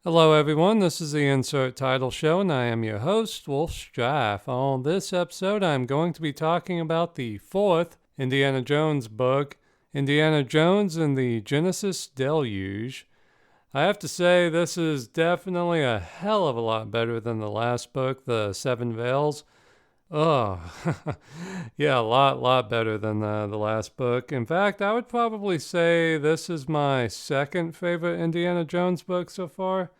Hello, everyone. This is the Insert Title Show, and I am your host, Wolf Strife. On this episode, I'm going to be talking about the fourth Indiana Jones book, Indiana Jones and the Genesis Deluge. I have to say, this is definitely a hell of a lot better than the last book, The Seven Veils. Oh, yeah, a lot better than the last book. In fact, I would probably say this is my second favorite Indiana Jones book so far.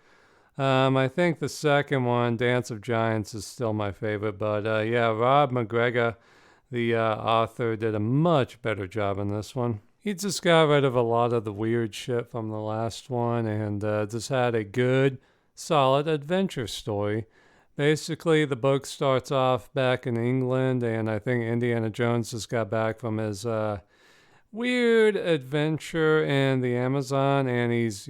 I think the second one, Dance of Giants, is still my favorite. But yeah, Rob McGregor, the author, did a much better job in this one. He just got rid of a lot of the weird shit from the last one and just had a good, solid adventure story. Basically, the book starts off back in England, and I think Indiana Jones just got back from his weird adventure in the Amazon, and he's,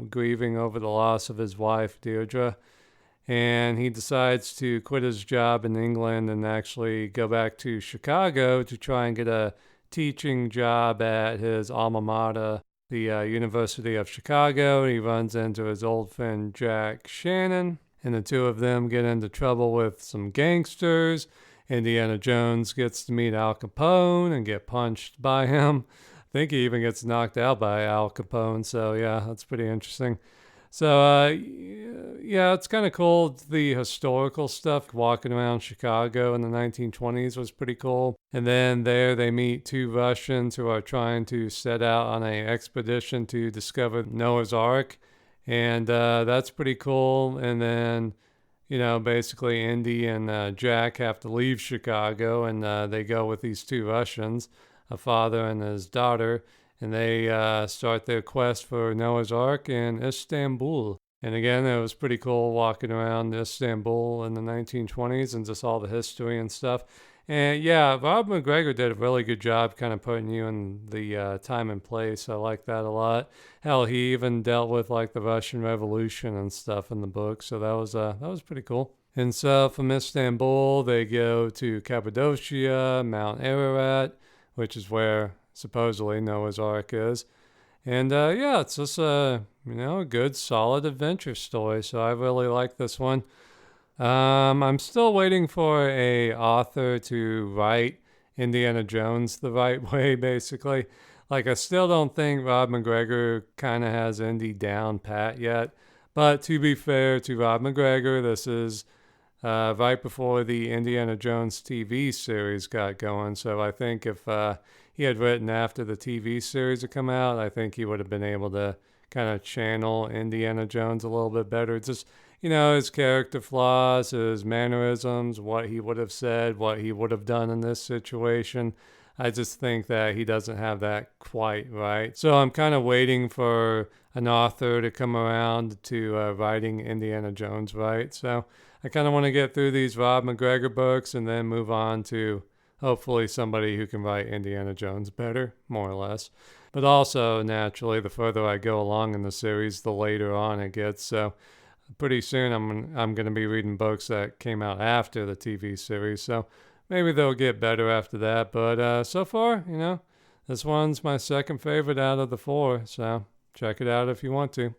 grieving over the loss of his wife, Deirdre. And he decides to quit his job in England and actually go back to Chicago to try and get a teaching job at his alma mater, the University of Chicago. He runs into his old friend Jack Shannon, and the two of them get into trouble with some gangsters. Indiana Jones gets to meet Al Capone and get punched by him. I think he even gets knocked out by Al Capone. So yeah, that's pretty interesting. So yeah, it's kind of cool. The historical stuff, walking around Chicago in the 1920s, was pretty cool. And then there they meet two Russians who are trying to set out on an expedition to discover Noah's Ark, and that's pretty cool. And then basically Indy and Jack have to leave Chicago, and they go with these two Russians, a father and his daughter, and they start their quest for Noah's Ark in Istanbul. And again, it was pretty cool walking around Istanbul in the 1920s and just all the history and stuff. And yeah, Rob McGregor did a really good job kind of putting you in the time and place. I like that a lot. Hell, he even dealt with like the Russian Revolution and stuff in the book, so that was pretty cool. And so from Istanbul, they go to Cappadocia, Mount Ararat, which is where supposedly Noah's Ark is. And yeah, it's just a good, solid adventure story. So I really like this one. I'm still waiting for a author to write Indiana Jones the right way, basically. Like, I still don't think Rob McGregor kind of has Indy down pat yet. But to be fair to Rob McGregor, this is right before the Indiana Jones TV series got going. So I think if he had written after the TV series had come out, I think he would have been able to kind of channel Indiana Jones a little bit better. Just, his character flaws, his mannerisms, what he would have said, what he would have done in this situation. I just think that he doesn't have that quite right. So I'm kind of waiting for an author to come around to writing Indiana Jones right. So I kind of want to get through these Rob McGregor books and then move on to hopefully somebody who can write Indiana Jones better, more or less. But also, naturally, the further I go along in the series, the later on it gets. So pretty soon I'm going to be reading books that came out after the TV series. So maybe they'll get better after that. But so far, this one's my second favorite out of the four. So check it out if you want to.